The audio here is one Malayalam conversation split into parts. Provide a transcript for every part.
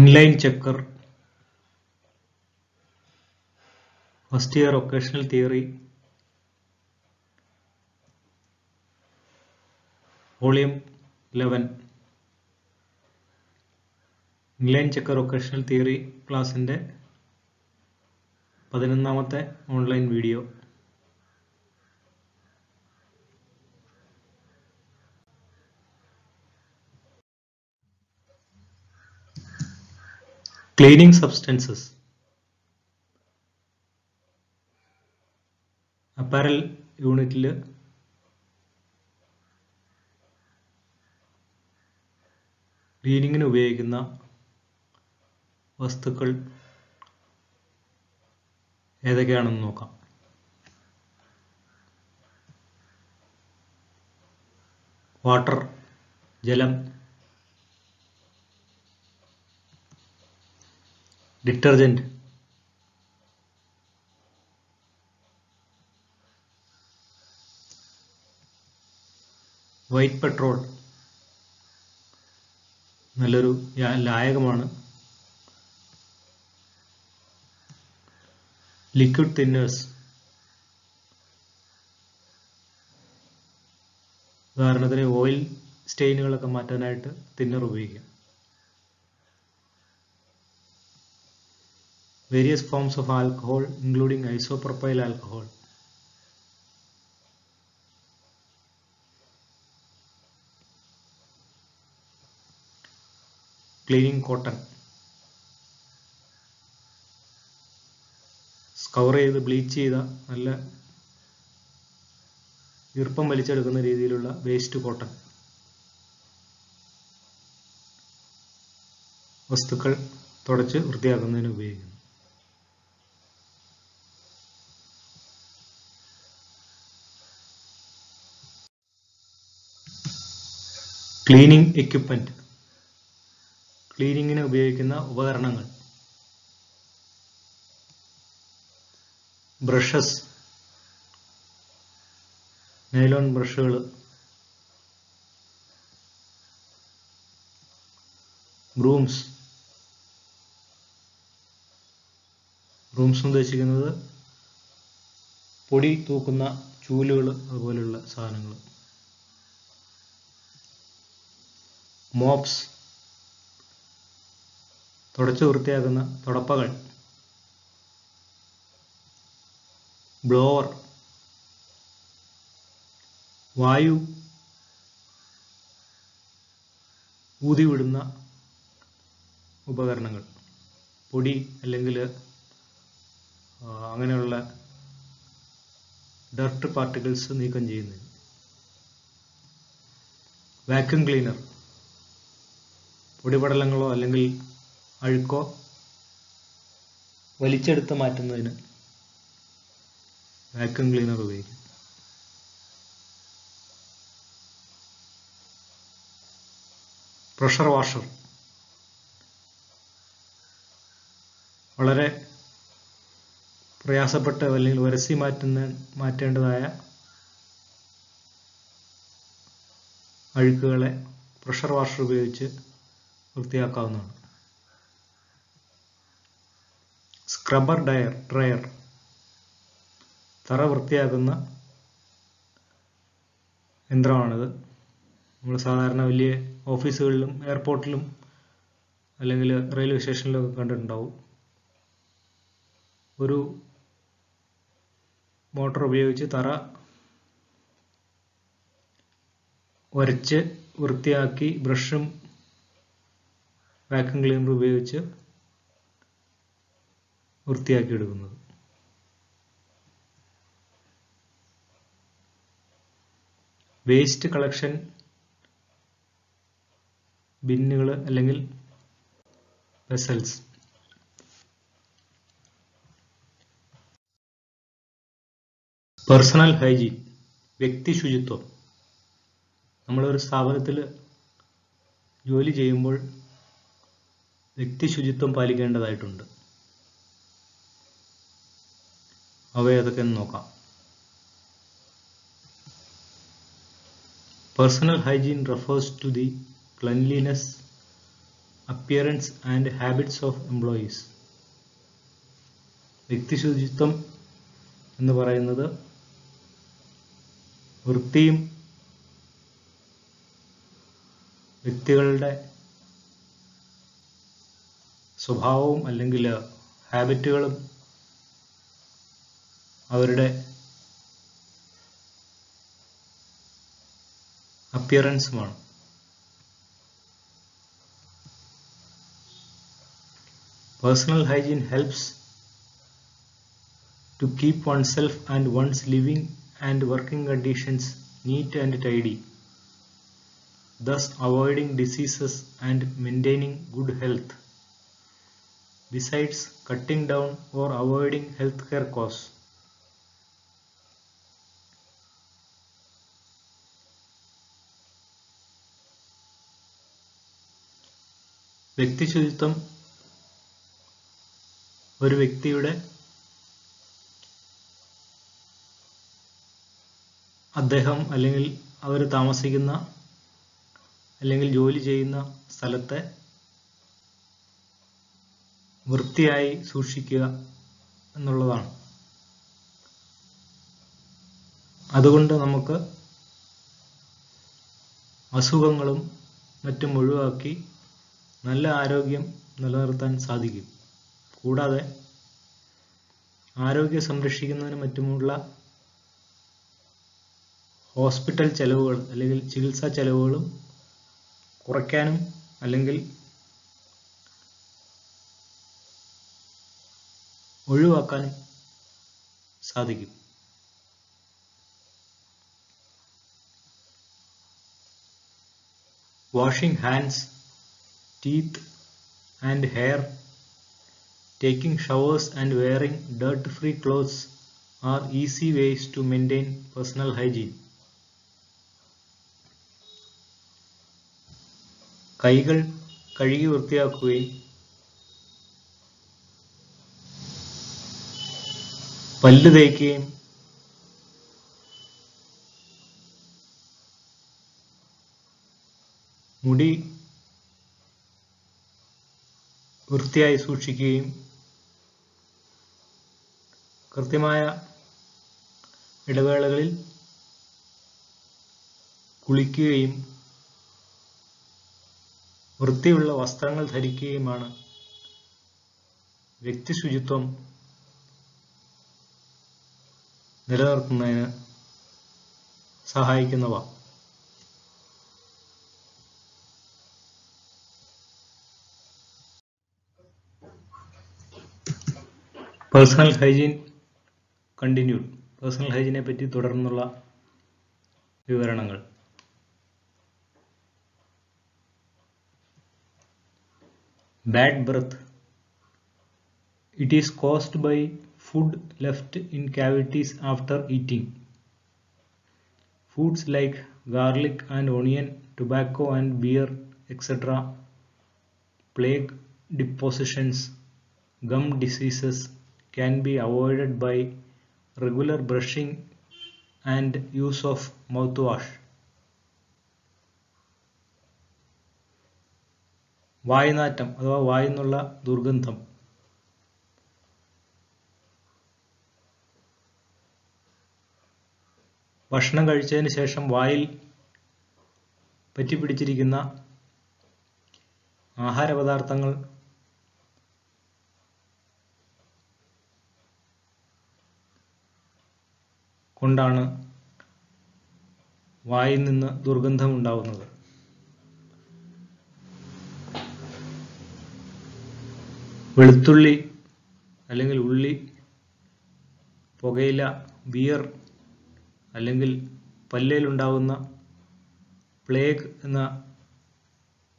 Inline checker, first year occasional theory, volume 11. Inline checker occasional theory ക്ലാസ്സിൻ്റെ 11ാമത്തെ online video. Cleaning substances. Apparel യൂണിറ്റിൽ ക്ലീനിങ്ങിന് ഉപയോഗിക്കുന്ന വസ്തുക്കൾ ഏതൊക്കെയാണെന്ന് നോക്കാം. വാട്ടർ, ജലം, ഡിറ്റർജന്റ്, വൈറ്റ് പെട്രോൾ നല്ലൊരു ലായകമാണ്. ലിക്വിഡ് തിന്നേഴ്സ്, ഉദാഹരണത്തിന് ഓയിൽ സ്റ്റെയിനുകളൊക്കെ മാറ്റാനായിട്ട് തിന്നർ ഉപയോഗിക്കാം. Various forms of alcohol including isopropyl alcohol. Cleaning cotton, scour ചെയ്ത് ബ്ലീച്ച് ചെയ്ത നല്ല ഈർപ്പം വലിച്ചെടുക്കുന്ന രീതിയിലുള്ള വേസ്റ്റ് കോട്ടൺ. വസ്തുക്കൾ തുടച്ച് വൃത്തിയാക്കുന്നതിന് ഉപയോഗിക്കുന്നു. ക്ലീനിങ് എക്യുപ്മെന്റ്, ക്ലീനിങ്ങിന് ഉപയോഗിക്കുന്ന ഉപകരണങ്ങൾ. ബ്രഷസ്, നൈലോൺ ബ്രഷുകൾ, ബ്രൂംസ്. ബ്രൂംസ് ഉദ്ദേശിക്കുന്നത് പൊടി തൂക്കുന്ന ചൂലുകൾ, അതുപോലെയുള്ള സാധനങ്ങൾ. മോപ്സ്, തുടച്ചു വൃത്തിയാക്കുന്ന തുടപ്പകൾ. ബ്ലോവർ, വായു ഊതിവിടുന്ന ഉപകരണങ്ങൾ, പൊടി അല്ലെങ്കിൽ അങ്ങനെയുള്ള ഡർട്ട് പാർട്ടിക്കിൾസ് നീക്കം ചെയ്യുന്നതിന്. വാക്യൂം ക്ലീനർ, പൊടിപടലങ്ങളോ അല്ലെങ്കിൽ അഴുക്കോ വലിച്ചെടുത്ത് മാറ്റുന്നതിന് വാക്യൂം ക്ലീനർ ഉപയോഗിക്കും. പ്രഷർ വാഷർ, വളരെ പ്രയാസപ്പെട്ട് അല്ലെങ്കിൽ ഉരസി മാറ്റേണ്ടതായ അഴുക്കുകളെ പ്രഷർ വാഷർ ഉപയോഗിച്ച് വൃത്തിയാക്കാവുന്നതാണ്. സ്ക്രബ്ബർ ഡ്രയർ, തറ വൃത്തിയാക്കുന്ന യന്ത്രമാണിത്. നമ്മൾ സാധാരണ വലിയ ഓഫീസുകളിലും എയർപോർട്ടിലും അല്ലെങ്കിൽ റെയിൽവേ സ്റ്റേഷനിലൊക്കെ കണ്ടിട്ടുണ്ടാവും. ഒരു മോട്ടോർ ഉപയോഗിച്ച് തറ ഉരച്ച് വൃത്തിയാക്കി ബ്രഷും വാക്യൂം ക്ലീനറും ഉപയോഗിച്ച് വൃത്തിയാക്കി എടുക്കുന്നത്. വേസ്റ്റ് കളക്ഷൻ ബിന്നുകൾ അല്ലെങ്കിൽ വെസൽസ്. പേഴ്സണൽ ഹൈജീൻ, വ്യക്തി ശുചിത്വം. നമ്മളൊരു സ്ഥാപനത്തിൽ ജോലി ചെയ്യുമ്പോൾ വ്യക്തി ശുചിത്വം പാലിക്കേണ്ടതായിട്ടുണ്ട്. അവ ഏതൊക്കെയെന്ന് നോക്കാം. Personal hygiene refers to the cleanliness appearance and habits of employees. വ്യക്തിശുചിത്വം എന്ന് പറയുന്നത് വൃത്തിയും വ്യക്തികളുടെ സ്വഭാവവും അല്ലെങ്കിൽ ഹാബിറ്റുകളും അവരുടെ അപ്പിയറൻസുമാണ്. Personal hygiene helps to keep oneself and one's living and working conditions neat and tidy, thus avoiding diseases and maintaining good health, besides cutting down or avoiding healthcare costs. വ്യക്തിശുചിത്വം ഒരു വ്യക്തിയുടെ അദ്ദേഹം അല്ലെങ്കിൽ അവർ താമസിക്കുന്ന അല്ലെങ്കിൽ ജോലി ചെയ്യുന്ന സ്ഥലത്തെ വൃത്തിയായി സൂക്ഷിക്കുക എന്നുള്ളതാണ്. അതുകൊണ്ട് നമുക്ക് അസുഖങ്ങളും മറ്റും ഒഴിവാക്കി നല്ല ആരോഗ്യം നിലനിർത്താൻ സാധിക്കും. കൂടാതെ ആരോഗ്യം സംരക്ഷിക്കുന്നതിനും മറ്റുമുള്ള ഹോസ്പിറ്റൽ ചെലവുകൾ അല്ലെങ്കിൽ ചികിത്സാ ചെലവുകളും കുറയ്ക്കാനും അല്ലെങ്കിൽ ഒഴിവാക്കാനും സാധിക്കും. Washing hands, teeth and hair, taking showers and wearing dirt-free clothes are easy ways to maintain personal hygiene. കൈകൾ കഴുകി വൃത്തിയാക്കുകയും പല്ല് തേക്കുകയും മുടി വൃത്തിയായി സൂക്ഷിക്കുകയും കൃത്യമായ ഇടവേളകളിൽ കുളിക്കുകയും വൃത്തിയുള്ള വസ്ത്രങ്ങൾ ധരിക്കുകയുമാണ് വ്യക്തിശുചിത്വം നിലനിർത്തുന്നതിന് സഹായിക്കുന്നവ. Personal hygiene continued. പേഴ്സണൽ ഹൈജീനെ പറ്റി തുടർന്നുള്ള വിവരണങ്ങൾ. Bad breath. It is caused by food left in cavities after eating. Foods like garlic and onion, tobacco and beer, etc. plague depositions. Gum diseases can be avoided by regular brushing and use of mouthwash. വായുനാറ്റം അഥവാ വായുന്നുള്ള ദുർഗന്ധം. ഭക്ഷണം കഴിച്ചതിന് ശേഷം വായിൽ പറ്റിപ്പിടിച്ചിരിക്കുന്ന ആഹാരപദാർത്ഥങ്ങൾ കൊണ്ടാണ് വായിൽ നിന്ന് ദുർഗന്ധം ഉണ്ടാവുന്നത്. വെളുത്തുള്ളി അല്ലെങ്കിൽ ഉള്ളി, പുകയില, ബിയർ അല്ലെങ്കിൽ പല്ലിലുണ്ടാകുന്ന പ്ലേഗ് എന്ന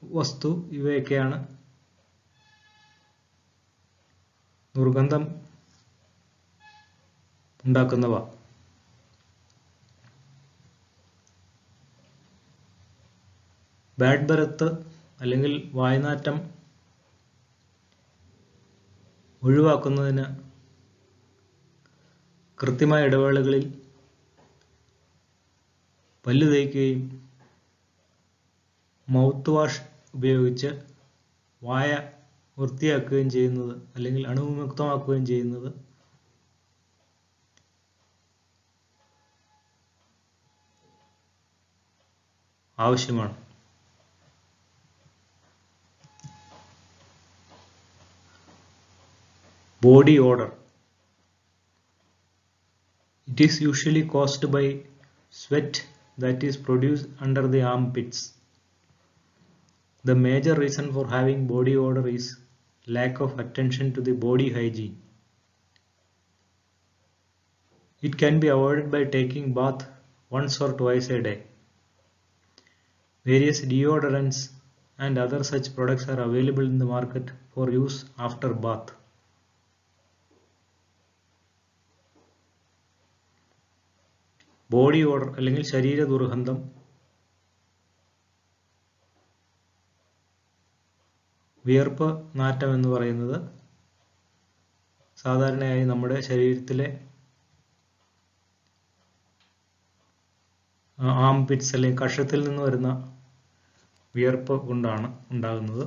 വസ്തു ഇവയൊക്കെയാണ് ദുർഗന്ധം ഉണ്ടാക്കുന്നവ. ബാഡ് ബ്രെത്ത് അല്ലെങ്കിൽ വായുനാറ്റം ഒഴിവാക്കുന്നതിന് കൃത്യമായ ഇടവേളകളിൽ പല്ല് തേക്കുകയും മൗത്ത് വാഷ് ഉപയോഗിച്ച് വായ വൃത്തിയാക്കുകയും ചെയ്യുന്നത് അല്ലെങ്കിൽ അണുവിമുക്തമാക്കുകയും ചെയ്യുന്നത് ആവശ്യമാണ്. Body odor. It is usually caused by sweat that is produced under the armpits. The major reason for having body odor is lack of attention to the body hygiene. It can be avoided by taking bath once or twice a day. Various deodorants and other such products are available in the market for use after bath. Body order അല്ലെങ്കിൽ ശരീര ദുർഗന്ധം വിയർപ്പ് നാറ്റം എന്ന് പറയുന്നത് സാധാരണയായി നമ്മുടെ ശരീരത്തിലെ ആംപിറ്റ്സ് അല്ലെങ്കിൽ കഷത്തിൽ നിന്ന് വരുന്ന വിയർപ്പ് കൊണ്ടാണ് ഉണ്ടാകുന്നത്.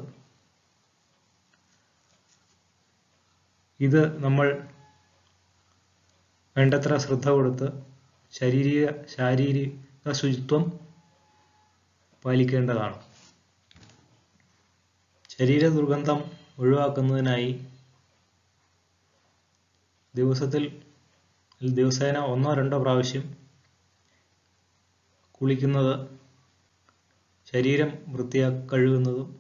ഇത് നമ്മൾ വേണ്ടത്ര ശ്രദ്ധ കൊടുത്ത് ശാരീരിക ശുചിത്വം പാലിക്കേണ്ടതാണ്. ശരീര ദുർഗന്ധം ഒഴിവാക്കുന്നതിനായി ദിവസേന 1-2 പ്രാവശ്യം കുളിക്കുന്നത്, ശരീരം കഴുകുന്നതും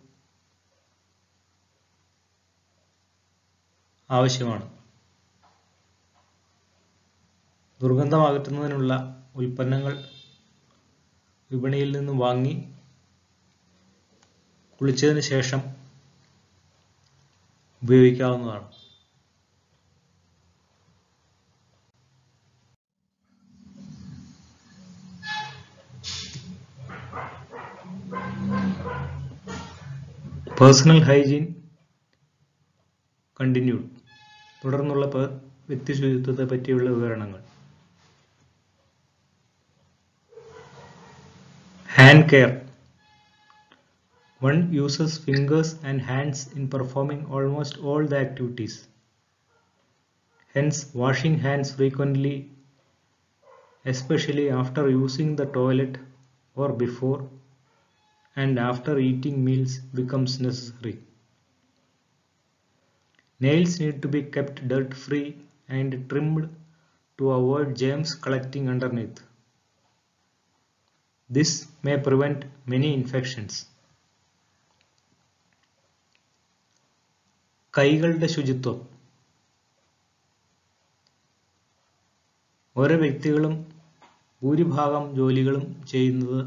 ആവശ്യമാണ്. ദുർഗന്ധം അകറ്റുന്നതിനുള്ള ഉൽപ്പന്നങ്ങൾ വിപണിയിൽ നിന്നും വാങ്ങി കുളിച്ചതിന് ശേഷം ഉപയോഗിക്കാവുന്നതാണ്. Personal hygiene continued. തുടർന്നുള്ള വ്യക്തി ശുചിത്വത്തെ പറ്റിയുള്ള വിവരണങ്ങൾ. Hand care. One uses fingers and hands in performing almost all the activities. Hence, washing hands frequently, especially after using the toilet or before and after eating meals, becomes necessary. Nails need to be kept dirt-free and trimmed to avoid germs collecting underneath. This may prevent many infections. കൈകളുടെ ശുചിത്വം. ഓരോ വ്യക്തികളും ഭൂരിഭാഗം ജോലികളും ചെയ്യുന്നത്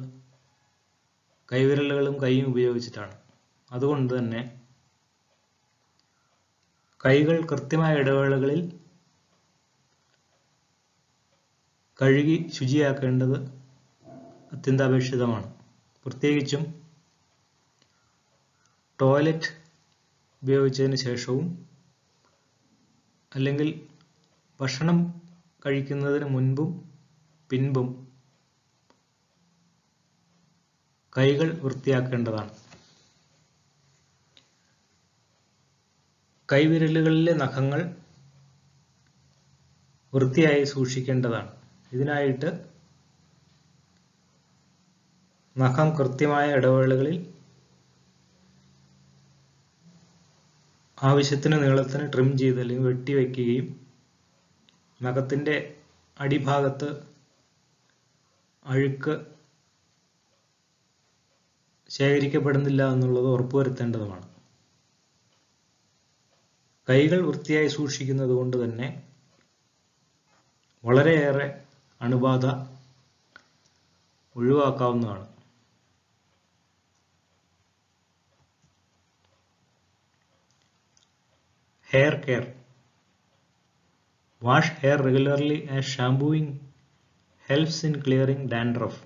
കൈവിരലുകളും കൈയും ഉപയോഗിച്ചിട്ടാണ്. അതുകൊണ്ട് തന്നെ കൈകൾ കൃത്യമായ ഇടവേളകളിൽ കഴുകി ശുചിയാക്കേണ്ടത് അത്യന്താപേക്ഷിതമാണ്. പ്രത്യേകിച്ചും ടോയ്ലറ്റ് ഉപയോഗിച്ചതിന് ശേഷവും അല്ലെങ്കിൽ ഭക്ഷണം കഴിക്കുന്നതിന് മുൻപും പിൻപും കൈകൾ വൃത്തിയാക്കേണ്ടതാണ്. കൈവിരലുകളിലെ നഖങ്ങൾ വൃത്തിയായി സൂക്ഷിക്കേണ്ടതാണ്. ഇതിനായിട്ട് നഖം കൃത്യമായ ഇടവേളകളിൽ ആവശ്യത്തിന് നീളത്തിന് ട്രിം ചെയ്ത് അല്ലെങ്കിൽ വെട്ടിവെക്കുകയും നഖത്തിന്റെ അടിഭാഗത്ത് അഴുക്ക് ശേഖരിക്കപ്പെടുന്നില്ല എന്നുള്ളത് ഉറപ്പുവരുത്തേണ്ടതുമാണ്. കൈകൾ വൃത്തിയായി സൂക്ഷിക്കുന്നത് കൊണ്ട് തന്നെ വളരെയേറെ അണുബാധ ഒഴിവാക്കാവുന്നതാണ്. Hair care. Wash hair regularly as shampooing helps in clearing dandruff.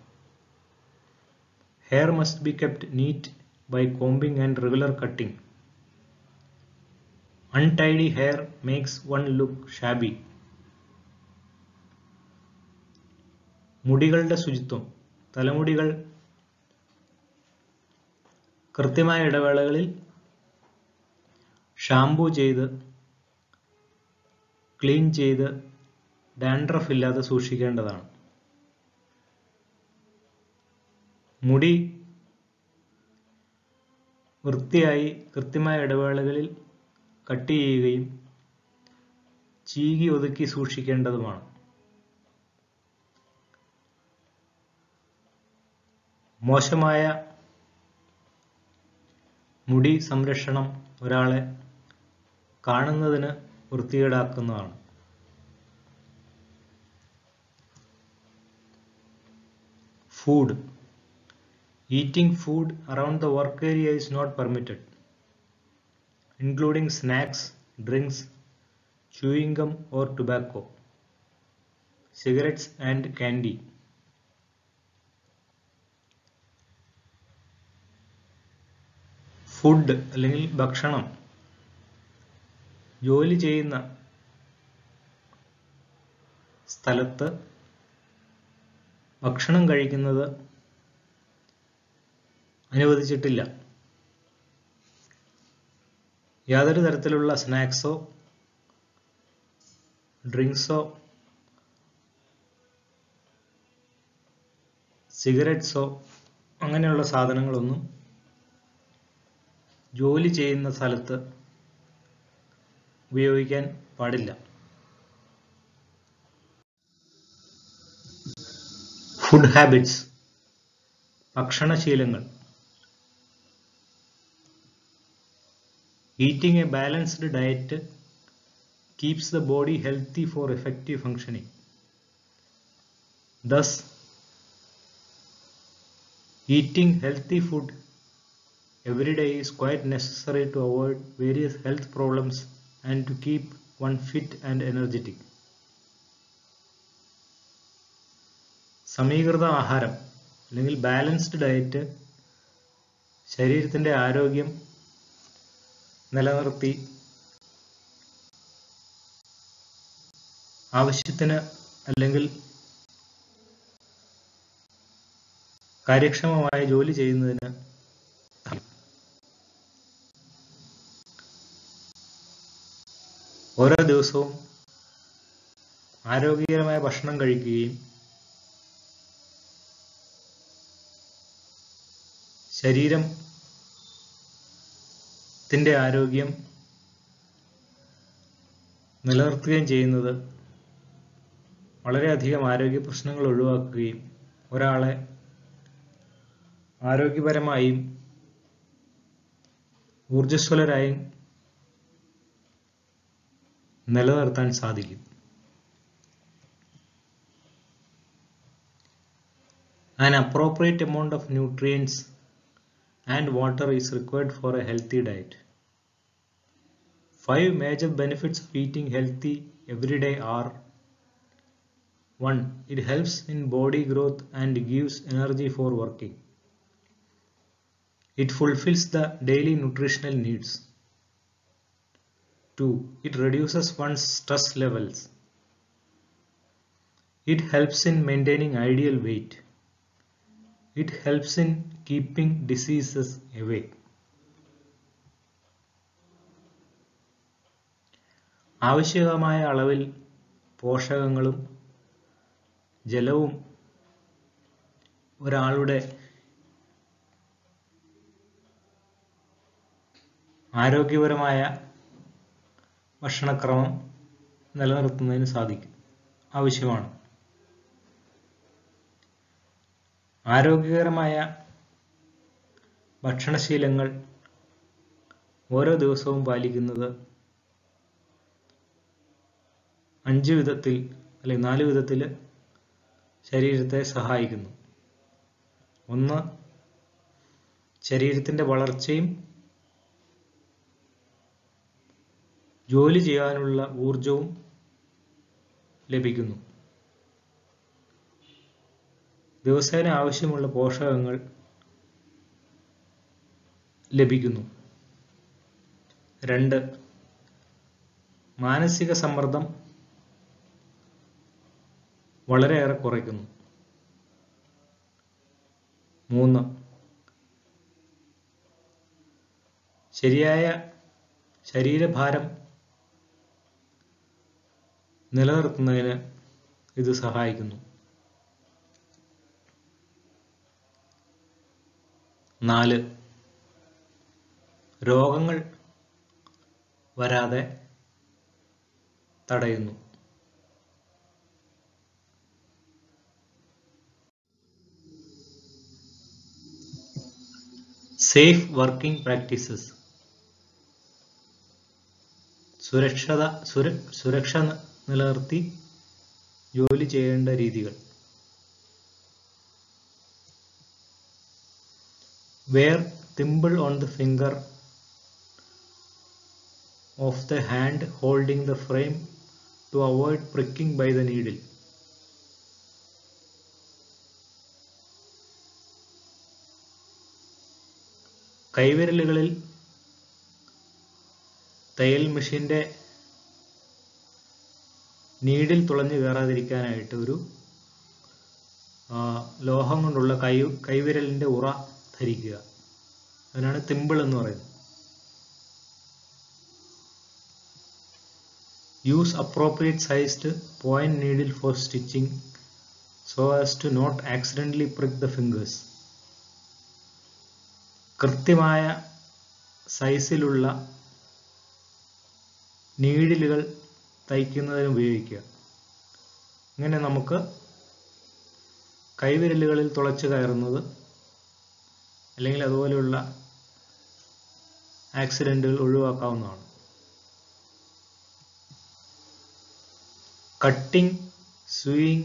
Hair must be kept neat by combing and regular cutting. Untidy hair makes one look shabby. മുടികളുടെ ശുചിത്വം. തലമുടികൾ കൃത്യമായ ഇടവേളകളിൽ ഷാംപൂ ചെയ്ത് ക്ലീൻ ചെയ്ത് ഡാൻഡ്രഫ് ഇല്ലാതെ സൂക്ഷിക്കേണ്ടതാണ്. മുടി വൃത്തിയായി കൃത്യമായ ഇടവേളകളിൽ കട്ട് ചെയ്യുകയും ചീകി ഒതുക്കി സൂക്ഷിക്കേണ്ടതുമാണ്. മോശമായ മുടി സംരക്ഷണം ഒരാളെ കാണുന്നതിന് വൃത്തികേടാക്കുന്നതാണ്. Food. Eating food around the work area is not permitted, including snacks, drinks, chewing gum or tobacco, cigarettes and candy. Food അല്ലെങ്കിൽ ഭക്ഷണം ജോലി ചെയ്യുന്ന സ്ഥലത്ത് ഭക്ഷണം കഴിക്കുന്നത് അനുവദിച്ചിട്ടില്ല. യാതൊരു തരത്തിലുള്ള സ്നാക്സോ ഡ്രിങ്ക്സോ സിഗരറ്റ്സോ അങ്ങനെയുള്ള സാധനങ്ങളൊന്നും ജോലി ചെയ്യുന്ന സ്ഥലത്ത് ഉപയോഗിക്കാൻ പാടില്ല. Food habits. ഭക്ഷണശീലങ്ങൾ. Eating a balanced diet keeps the body healthy for effective functioning. Thus, eating healthy food every day is quite necessary to avoid various health problems and to keep one fit and energetic. സമീകൃത ആഹാരം അല്ലെങ്കിൽ ബാലൻസ്ഡ് ഡയറ്റ് ശരീരത്തിൻ്റെ ആരോഗ്യം നിലനിർത്തി ആവശ്യത്തിന് അല്ലെങ്കിൽ കാര്യക്ഷമമായ ജോലി ചെയ്യുന്നതിന് ഓരോ ദിവസവും ആരോഗ്യകരമായ ഭക്ഷണം കഴിക്കുകയും ശരീരത്തിൻ്റെ ആരോഗ്യം നിലനിർത്തുകയും ചെയ്യുന്നത് വളരെയധികം ആരോഗ്യ പ്രശ്നങ്ങൾ ഒഴിവാക്കുകയും ഒരാളെ ആരോഗ്യപരമായും ഊർജ്ജസ്വലരായും നിലനിർത്താൻ സാധിക്കും. An appropriate amount of nutrients and water is required for a healthy diet. 5 major benefits of eating healthy every day are: 1. It helps in body growth and gives energy for working. It fulfills the daily nutritional needs. 2. It reduces one's stress levels. It helps in maintaining ideal weight. It helps in keeping diseases away. ആവശ്യമായ അളവിൽ പോഷകങ്ങളും ജലവും ഒരാളുടെ ആരോഗ്യപരമായ ഭക്ഷണക്രമം നിലനിർത്തുന്നതിന് ആവശ്യമാണ്. ആരോഗ്യകരമായ ഭക്ഷണശീലങ്ങൾ ഓരോ ദിവസവും പാലിക്കുന്നത് 5 വിധത്തിൽ അല്ലെങ്കിൽ 4 വിധത്തിൽ ശരീരത്തെ സഹായിക്കുന്നു. 1. ശരീരത്തിൻ്റെ വളർച്ചയും ജോലി ചെയ്യാനുള്ള ഊർജവും ലഭിക്കുന്നു. ദിവസേന ആവശ്യമുള്ള പോഷകങ്ങൾ ലഭിക്കുന്നു. 2. മാനസിക സമ്മർദ്ദം വളരെയേറെ കുറയ്ക്കുന്നു. 3. ശരിയായ ശരീരഭാരം നിലനിർത്തുന്നതിന് ഇത് സഹായിക്കുന്നു. 4. രോഗങ്ങൾ വരാതെ തടയുന്നു. Safe working practices. സുരക്ഷ നിലനിർത്തി ജോലി ചെയ്യേണ്ട രീതികൾ. Wear thimble on the finger of the hand holding the frame to avoid pricking by the needle. കൈവിരലുകളിൽ തയ്യൽ മെഷീന്റെ നീഡിൽ തുളഞ്ഞു കയറാതിരിക്കാനായിട്ട് ഒരു ലോഹം കൊണ്ടുള്ള കൈവിരലിന്റെ ഉറ ധരിക്കുക. അതിനാണ് തിമ്പിൾ എന്ന് പറയുന്നത്. Use appropriate sized point needle for stitching so as to not accidentally prick the fingers. കൃത്യമായ സൈസിലുള്ള നീഡിലുകൾ തയ്ക്കുന്നതിന് ഉപയോഗിക്കുക. ഇങ്ങനെ നമുക്ക് കൈവിരലുകളിൽ തുളച്ചു കയറുന്നത് അല്ലെങ്കിൽ അതുപോലെയുള്ള ആക്സിഡന്റുകൾ ഒഴിവാക്കാവുന്നതാണ്. Cutting, sewing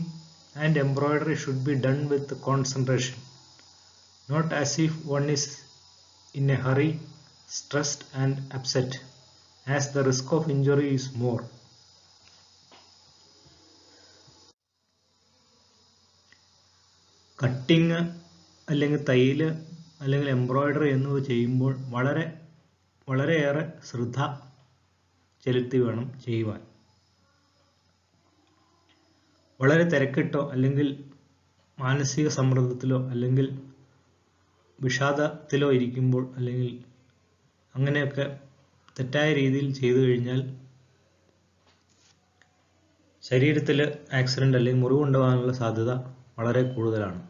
and embroidery should be done with concentration, not as if one is in a hurry, stressed and upset, as the risk of injury is more. Cutting അല്ലെങ്കിൽ തയ്യൽ അല്ലെങ്കിൽ എംബ്രോയിഡറി എന്നിവ ചെയ്യുമ്പോൾ വളരെയേറെ ശ്രദ്ധ ചെലുത്തി വേണം ചെയ്യുവാൻ. വളരെ തിരക്കിട്ടോ അല്ലെങ്കിൽ മാനസിക സമ്മർദ്ദത്തിലോ അല്ലെങ്കിൽ വിഷാദത്തിലോ ഇരിക്കുമ്പോൾ അല്ലെങ്കിൽ അങ്ങനെയൊക്കെ തെറ്റായ രീതിയിൽ ചെയ്തു കഴിഞ്ഞാൽ ശരീരത്തിൽ ആക്സിഡന്റ് അല്ലെങ്കിൽ മുറിവുണ്ടാകാനുള്ള സാധ്യത വളരെ കൂടുതലാണ്.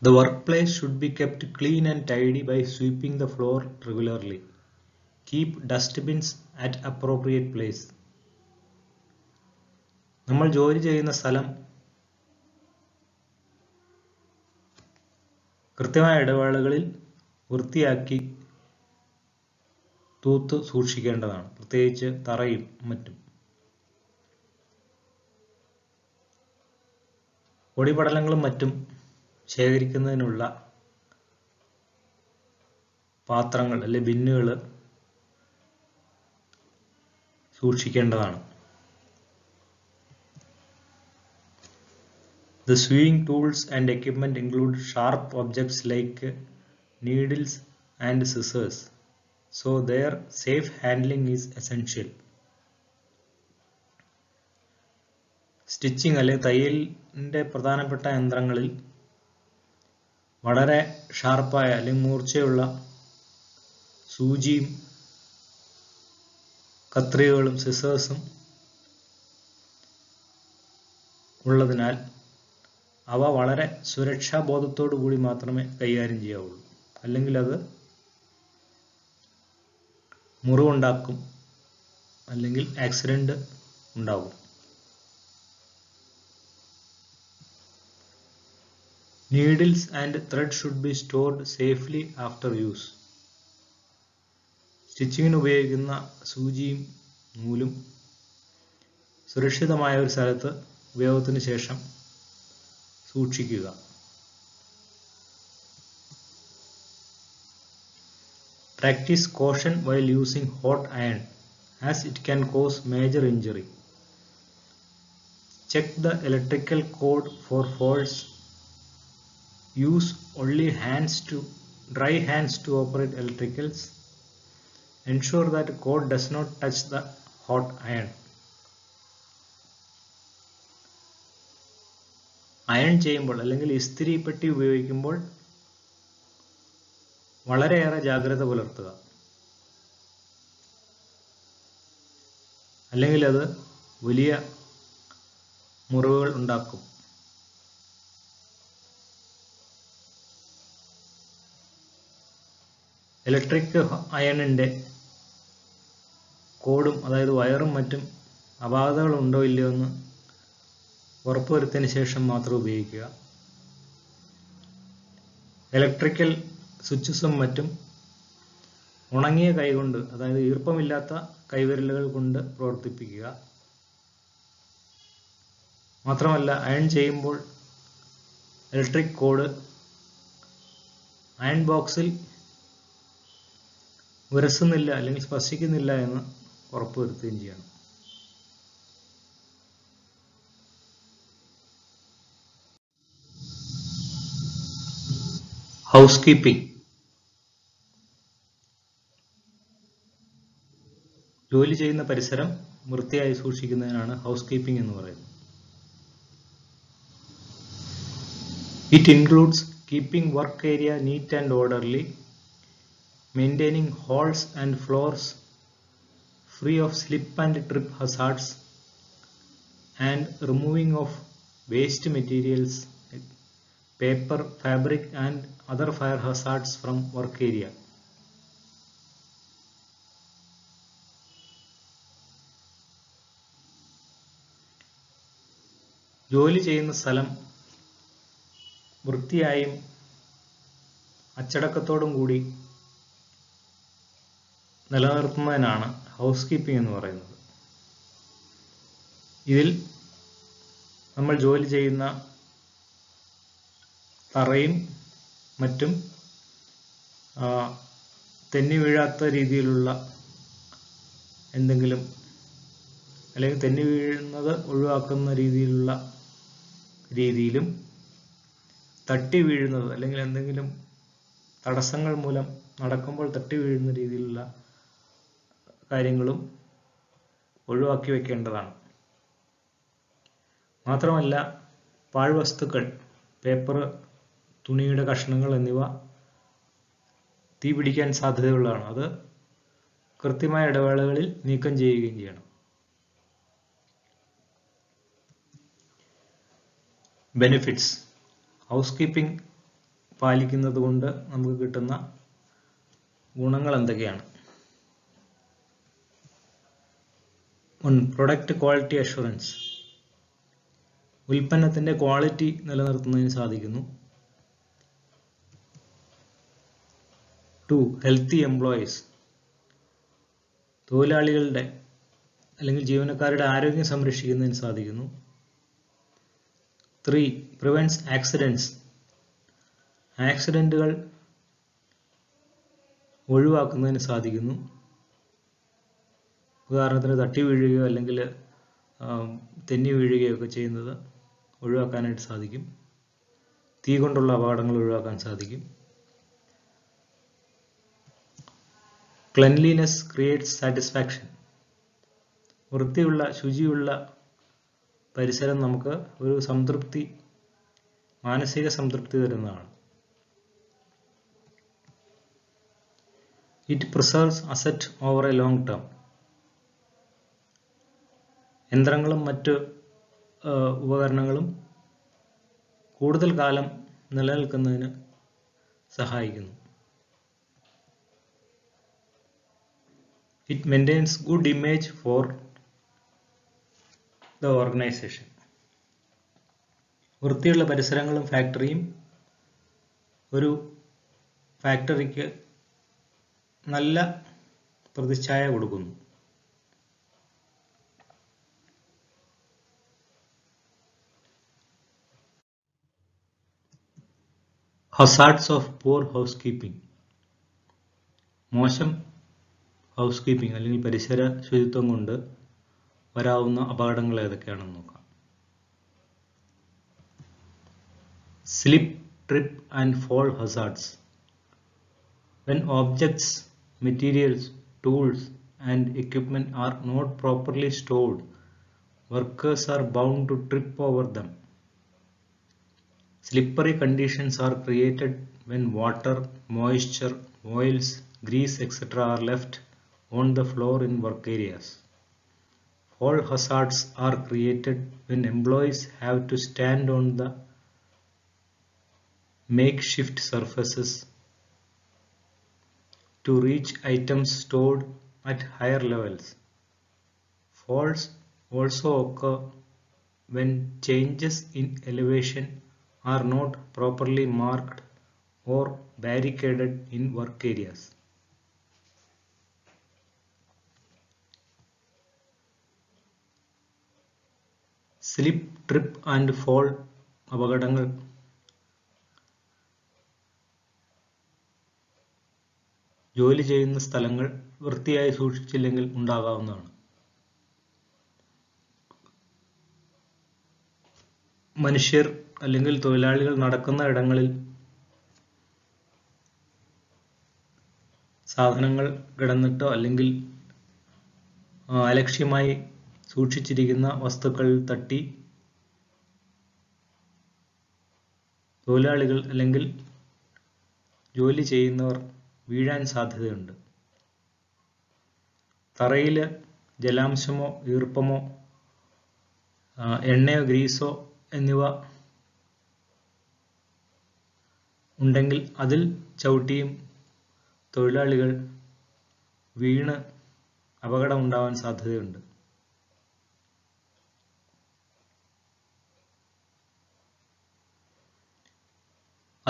The workplace should be kept clean and tidy by sweeping the floor regularly. Keep dustbins at appropriate place. നമ്മൾ ജോലി ചെയ്യുന്ന സ്ഥലം കൃത്യമായ ഇടവേളകളിൽ വൃത്തിയാക്കി തൂത്ത് സൂക്ഷിക്കേണ്ടതാണ്, പ്രത്യേകിച്ച് തറയും മറ്റും. പൊടിപടലങ്ങളും മറ്റും ശേഖരിക്കുന്നതിനുള്ള പാത്രങ്ങൾ അല്ലെങ്കിൽ ബിന്നുകൾ സൂക്ഷിക്കേണ്ടതാണ്. The sewing tools and equipment include sharp objects like needles and scissors, so their safe handling is essential. Stitching അല്ലെങ്കിൽ തയ്യലിന്റെ പ്രധാനപ്പെട്ട യന്ത്രങ്ങളിൽ വളരെ ഷാർപ്പായ അല്ലെങ്കിൽ മൂർച്ചയുള്ള സൂചിയും കത്രികകളും സിസേഴ്സും ഉള്ളതിനാൽ അവ വളരെ സുരക്ഷാബോധത്തോടു കൂടി മാത്രമേ കൈകാര്യം ചെയ്യാവുള്ളൂ. അല്ലെങ്കിൽ അത് മുറിവുണ്ടാക്കും അല്ലെങ്കിൽ ആക്സിഡന്റ് ഉണ്ടാകും. Needles and thread should be stored safely after use. സ്റ്റിച്ചിങ്ങിന് ഉപയോഗിക്കുന്ന സൂചിയും നൂലും സുരക്ഷിതമായ ഒരു സ്ഥലത്ത് ഉപയോഗത്തിന് ശേഷം സൂക്ഷിക്കുക. Practice caution while using hot iron, as it can cause major injury. Check the electrical cord for faults. Use only dry hands to operate electricals. Ensure that the cord does not touch the hot iron. Iron ചെയ്യുമ്പോൾ അല്ലെങ്കിൽ ഇസ്തിരി പെട്ടി ഉപയോഗിക്കുമ്പോൾ വളരെയേറെ ജാഗ്രത പുലർത്തുക. അല്ലെങ്കിൽ അത് വലിയ മുറിവുകൾ ഉണ്ടാക്കും. ഇലക്ട്രിക് അയണിൻ്റെ കോഡും അതായത് വയറും മറ്റും അപാകതകൾ ഉണ്ടോ ഇല്ലയോ എന്ന് ഉറപ്പുവരുത്തിയതിന് ശേഷം മാത്രം ഉപയോഗിക്കുക. ഇലക്ട്രിക്കൽ സ്വിച്ചസും മറ്റും ഉണങ്ങിയ കൈകൊണ്ട്, അതായത് ഈർപ്പമില്ലാത്ത കൈവിരലുകൾ കൊണ്ട് പ്രവർത്തിപ്പിക്കുക. മാത്രമല്ല അയൺ ചെയ്യുമ്പോൾ ഇലക്ട്രിക് കോഡ് അയൺ ബോക്സിൽ ഉരസുന്നില്ല അല്ലെങ്കിൽ സ്പർശിക്കുന്നില്ല എന്ന് ഉറപ്പുവരുത്തുകയും ചെയ്യണം. House keeping. ജോലി ചെയ്യുന്ന പരിസരം വൃത്തിയായി സൂക്ഷിക്കുന്നതിനാണ് ഹൗസ് കീപ്പിംഗ് എന്ന് പറയുന്നത്. It includes keeping work area neat and orderly, maintaining halls and floors free of slip and trip hazards, and removing of waste materials, paper, fabric, and other fire hazards from work area. ജോലി ചെയ്യുന്ന സ്ഥലം വൃത്തിയായും അച്ചടക്കത്തോടും കൂടി നിലനിർത്തുന്നതിനാണ് ഹൗസ് കീപ്പിംഗ് എന്ന് പറയുന്നത്. ഇതിൽ നമ്മൾ ജോലി ചെയ്യുന്ന തറയും മറ്റും തെന്നി വീഴാത്ത രീതിയിലുള്ള എന്തെങ്കിലും, അല്ലെങ്കിൽ തെന്നി വീഴുന്നത് ഒഴിവാക്കുന്ന രീതിയിലും തട്ടി വീഴുന്നത് അല്ലെങ്കിൽ എന്തെങ്കിലും തടസ്സങ്ങൾ മൂലം നടക്കുമ്പോൾ തട്ടി വീഴുന്ന രീതിയിലുള്ള കാര്യങ്ങളും ഒഴിവാക്കി വെക്കേണ്ടതാണ്. മാത്രമല്ല പാഴ്വസ്തുക്കൾ, പേപ്പർ, തുണിയുടെ കഷ്ണങ്ങൾ എന്നിവ തീ പിടിക്കാൻ സാധ്യതയുള്ളതാണ്. അത് കൃത്യമായ ഇടവേളകളിൽ നീക്കം ചെയ്യുകയും ചെയ്യണം. ബെനിഫിറ്റ്സ്. ഹൗസ് കീപ്പിംഗ് പാലിക്കുന്നത് കൊണ്ട് നമുക്ക് കിട്ടുന്ന ഗുണങ്ങൾ എന്തൊക്കെയാണ്? 1. Product quality assurance. ഉൽപ്പന്നത്തിന്റെ ക്വാളിറ്റി നിലനിർത്തുന്നതിന് സാധിക്കുന്നു. 2. Healthy employees. തൊഴിലാളികളുടെ അല്ലെങ്കിൽ ജീവനക്കാരുടെ ആരോഗ്യം സംരക്ഷിക്കുന്നതിന് സാധിക്കുന്നു. 3. Prevents accidents. ആക്സിഡന്റുകൾ ഒഴിവാക്കുന്നതിന് സാധിക്കുന്നു. ഉദാഹരണത്തിന് തട്ടി വീഴുകയോ അല്ലെങ്കിൽ തെന്നി വീഴുകയോ ഒക്കെ ചെയ്യുന്നത് ഒഴിവാക്കാനായിട്ട് സാധിക്കും. തീ കൊണ്ടുള്ള അപകടങ്ങൾ ഒഴിവാക്കാൻ സാധിക്കും. Cleanliness creates satisfaction. വൃത്തിയുള്ള, ശുചിയുള്ള പരിസരം നമുക്ക് ഒരു സംതൃപ്തി, മാനസിക സംതൃപ്തി തരുന്നതാണ്. It preserves asset over a long term. യന്ത്രങ്ങളും മറ്റ് ഉപകരണങ്ങളും കൂടുതൽ കാലം നിലനിൽക്കുന്നതിന് സഹായിക്കുന്നു. It maintains good image for the organization. വൃത്തിയുള്ള പരിസരങ്ങളും ഫാക്ടറിയും ഒരു ഫാക്ടറിക്ക് നല്ല പ്രതിച്ഛായ കൊടുക്കുന്നു. Hazards of poor housekeeping. മോശം ഹൗസ് കീപ്പിംഗ് അല്ലെങ്കിൽ പരിസര ശുചിത്വം കൊണ്ട് വരാവുന്ന അപകടങ്ങൾ ഏതൊക്കെയാണെന്ന് നോക്കാം. Slip, trip and fall hazards. When objects, materials, tools and equipment are not properly stored, workers are bound to trip over them. Slippery conditions are created when water, moisture, oils, grease, etc. are left on the floor in work areas. Fall hazards are created when employees have to stand on the makeshift surfaces to reach items stored at higher levels. Falls also occur when changes in elevation are not properly marked or barricaded in work areas. Slip, trip and fall അപകടങ്ങൾ ജോലി ചെയ്യുന്ന സ്ഥലങ്ങൾ വൃത്തിയായി സൂക്ഷിച്ചില്ലെങ്കിൽ ഉണ്ടാകാവുന്നതാണ്. മനുഷ്യർ അല്ലെങ്കിൽ തൊഴിലാളികൾ നടക്കുന്ന ഇടങ്ങളിൽ സാധനങ്ങൾ കിടന്നിട്ടോ അല്ലെങ്കിൽ അലക്ഷ്യമായി സൂക്ഷിച്ചിരിക്കുന്ന വസ്തുക്കളിൽ തട്ടി തൊഴിലാളികൾ അല്ലെങ്കിൽ ജോലി ചെയ്യുന്നവർ വീഴാൻ സാധ്യതയുണ്ട്. തറയിൽ ജലാംശമോ ഈർപ്പമോ എണ്ണയോ ഗ്രീസോ എന്നിവ ഉണ്ടെങ്കിൽ അതിൽ ചവിട്ടിയും തൊഴിലാളികൾ വീണ് അപകടമുണ്ടാവാൻ സാധ്യതയുണ്ട്.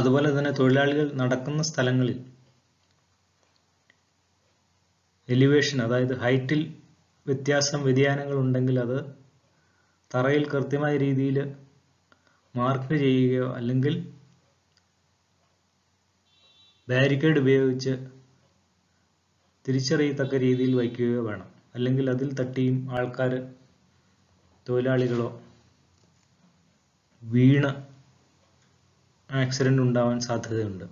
അതുപോലെ തന്നെ തൊഴിലാളികൾ നടക്കുന്ന സ്ഥലങ്ങളിൽ എലിവേഷൻ, അതായത് ഹൈറ്റിൽ വ്യതിയാനങ്ങൾ ഉണ്ടെങ്കിൽ അത് തറയിൽ കൃത്യമായ രീതിയിൽ മാർക്ക് ചെയ്യുകയോ അല്ലെങ്കിൽ ബാരിക്കേഡ് ഉപയോഗിച്ച് തിരിച്ചറിയത്തക്ക രീതിയിൽ വയ്ക്കുകയോ വേണം. അല്ലെങ്കിൽ അതിൽ തട്ടിയും ആൾക്കാർ, തൊഴിലാളികളോ വീണ് ആക്സിഡന്റ് ഉണ്ടാവാൻ സാധ്യതയുണ്ട്.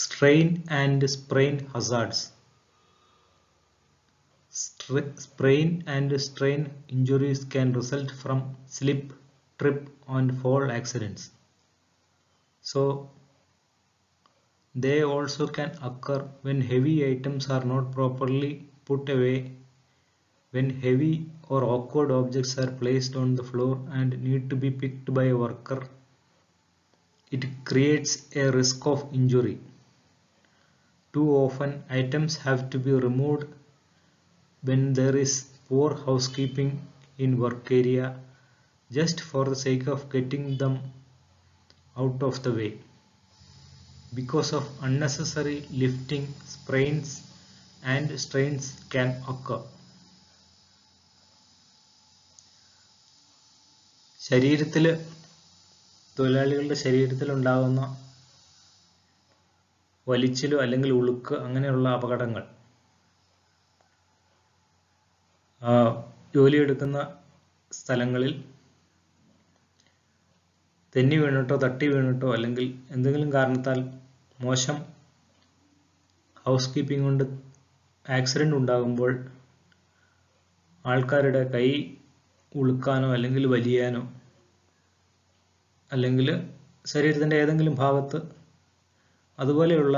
Strain and sprain hazards. Sprain and strain injuries can result from slip, trip and fall accidents. So they also can occur when heavy items are not properly put away, when heavy or awkward objects are placed on the floor and need to be picked by a worker. It creates a risk of injury. Too often items have to be removed when there is poor housekeeping in work area just for the sake of getting them out of the way. Because of unnecessary lifting, sprains and strains can occur. തൊഴിലാളികളുടെ ശരീരത്തിൽ ഉണ്ടാകുന്ന വലിച്ചിലോ അല്ലെങ്കിൽ ഉളുക്ക് അങ്ങനെയുള്ള അപകടങ്ങൾ ജോലിയെടുക്കുന്ന സ്ഥലങ്ങളിൽ തെന്നി വീണിട്ടോ തട്ടി വീണിട്ടോ അല്ലെങ്കിൽ എന്തെങ്കിലും കാരണത്താൽ മോശം ഹൗസ് കീപ്പിംഗ് കൊണ്ട് ആക്സിഡന്റ് ഉണ്ടാകുമ്പോൾ ആൾക്കാരുടെ കൈ ഉളുക്കാനോ അല്ലെങ്കിൽ വലിയാനോ അല്ലെങ്കിൽ ശരീരത്തിൻ്റെ ഏതെങ്കിലും ഭാഗത്ത് അതുപോലെയുള്ള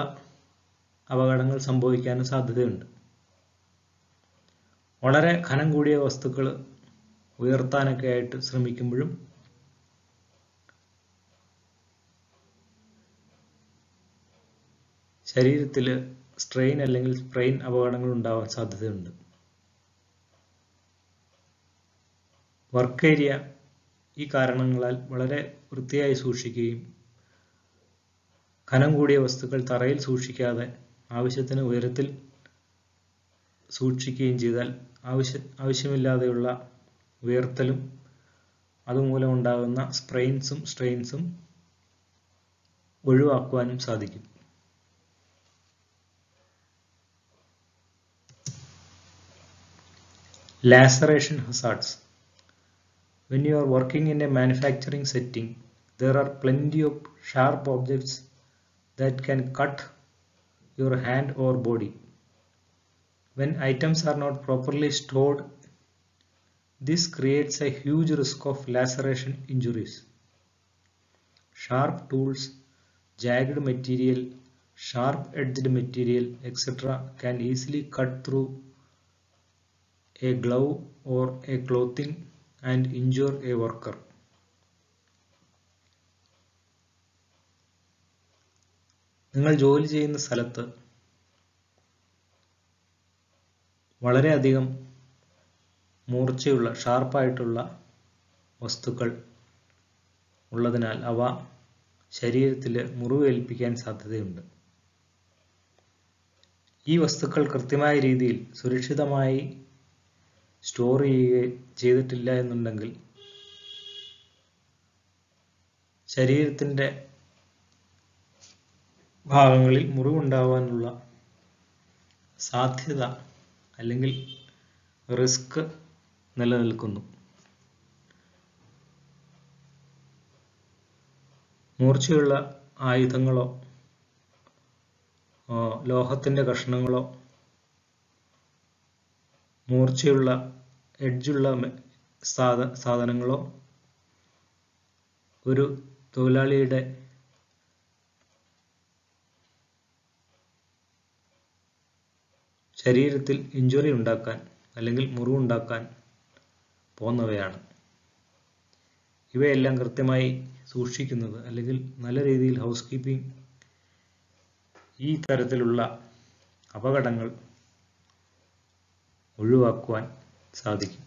അപകടങ്ങൾ സംഭവിക്കാനും സാധ്യതയുണ്ട്. വളരെ ഘനം കൂടിയ വസ്തുക്കൾ ഉയർത്താനൊക്കെ ആയിട്ട് ശ്രമിക്കുമ്പോഴും ശരീരത്തിൽ സ്ട്രെയിൻ അല്ലെങ്കിൽ സ്പ്രെയിൻ അപകടങ്ങൾ ഉണ്ടാവാൻ സാധ്യതയുണ്ട്. വർക്ക് ഏരിയ ഈ കാരണങ്ങളാൽ വളരെ വൃത്തിയായി സൂക്ഷിക്കുകയും ഘനം കൂടിയ വസ്തുക്കൾ തറയിൽ സൂക്ഷിക്കാതെ ആവശ്യത്തിന് ഉയരത്തിൽ സൂക്ഷിക്കുകയും ചെയ്താൽ ആവശ്യമില്ലാതെയുള്ള ഉയർത്തലും അതുമൂലം ഉണ്ടാകുന്ന സ്പ്രെയിൻസും സ്ട്രെയിൻസും ഒഴിവാക്കുവാനും സാധിക്കും. Laceration hazards. When you are working in a manufacturing setting, there are plenty of sharp objects that can cut your hand or body. When items are not properly stored, This creates a huge risk of laceration injuries. Sharp tools, jagged material, sharp-edged material, etc. can easily cut through a glove or a clothing and injure a worker. നിങ്ങൾ ജോലി ചെയ്യുന്ന സ്ഥലത്ത് വളരെയധികം മൂർച്ചയുള്ള ഷാർപ്പായിട്ടുള്ള വസ്തുക്കൾ ഉള്ളതിനാൽ അവ ശരീരത്തിൽ മുറിവേൽപ്പിക്കാൻ സാധ്യതയുണ്ട്. ഈ വസ്തുക്കൾ കൃത്യമായ രീതിയിൽ സുരക്ഷിതമായി സ്റ്റോർ ചെയ്തിട്ടില്ല എന്നുണ്ടെങ്കിൽ ശരീരത്തിൻ്റെ ഭാഗങ്ങളിൽ മുറിവുണ്ടാവാനുള്ള സാധ്യത അല്ലെങ്കിൽ റിസ്ക് നിലനിൽക്കുന്നു. മൂർച്ചയുള്ള ആയുധങ്ങളോ ലോഹത്തിൻ്റെ കഷ്ണങ്ങളോ മൂർച്ചയുള്ള എഡ്ജുള്ള സാധനങ്ങളോ ഒരു തൊഴിലാളിയുടെ ശരീരത്തിൽ ഇഞ്ചുറി ഉണ്ടാക്കാൻ അല്ലെങ്കിൽ മുറിവുണ്ടാക്കാൻ പോകുന്നവയാണ്. ഇവയെല്ലാം കൃത്യമായി സൂക്ഷിക്കുന്നത് അല്ലെങ്കിൽ നല്ല രീതിയിൽ ഹൗസ് കീപ്പിംഗ് ഈ തരത്തിലുള്ള അപകടങ്ങൾ ഒഴിവാക്കുവാൻ സാധിക്കും.